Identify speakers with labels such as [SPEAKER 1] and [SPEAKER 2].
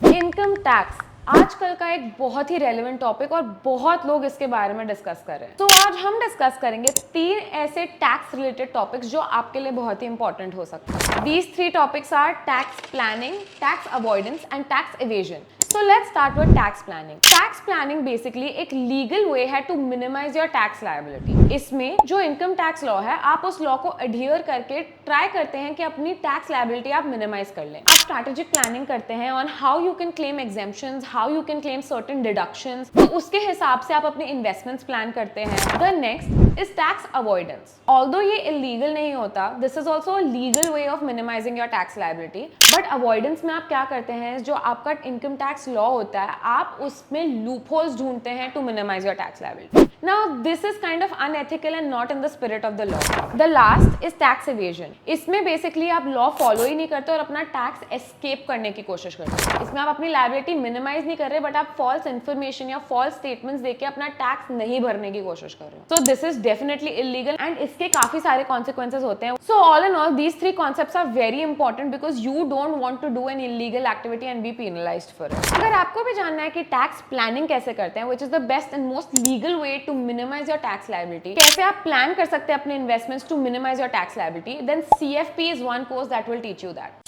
[SPEAKER 1] Income tax आजकल का एक बहुत ही रेलेवेंट टॉपिक और बहुत लोग इसके बारे में डिस्कस कर रहे हैं। तो आज हम डिस्कस करेंगे 3 ऐसे टैक्स रिलेटेड टॉपिक्स जो आपके लिए बहुत ही इंपॉर्टेंट हो सकते हैं। These 3 topics are tax planning, tax avoidance and tax evasion. So let's start with tax planning. Tax planning basically एक legal way है to minimize your tax liability. इसमें जो इनकम टैक्स लॉ है, आप उस लॉ को adhere करके try करते हैं कि अपनी टैक्स लाइबिलिटी आप मिनिमाइज कर लें। आप स्ट्रैटेजिक प्लानिंग करते हैं on how you can claim exemptions, how you can claim certain deductions, तो उसके हिसाब से आप अपने इन्वेस्टमेंट्स प्लान करते हैं। The next is tax avoidance. Although ये इलीगल नहीं होता, this is also a legal way of minimising your tax liability, but avoidance में आप क्या करते हैं, जो आपका इनकम टैक्स लॉ होता है आप उसमें लूप होल्स ढूंढते हैं to minimise your tax liability. Now this is kind of unethical and not in the spirit of the law. The last is tax evasion. इसमें बेसिकली आप लॉ फॉलो ही नहीं करते और अपना टैक्स एस्केप करने की कोशिश करते हैं। इसमें आप अपनी लायबिलिटी मिनिमाइज नहीं कर रहे, बट आप फॉल्स इन्फॉर्मेशन या फॉल्स स्टेटमेंट्स देके अपना टैक्स नहीं भरने की कोशिश कर रहे हो। So this is definitely illegal and इसके काफी सारे कॉन्सिक्वेंसेज होते हैं। So all in all these 3 concepts are very important because you don't want to do an illegal activity and be penalised for it. अगर आपको भी जानना है कि टैक्स प्लानिंग कैसे करते हैं, which is the best and most legal way to minimise your tax liability, कैसे आप प्लान कर सकते हैं अपने investments to minimise your tax liability, then CFP is one course that will teach you that.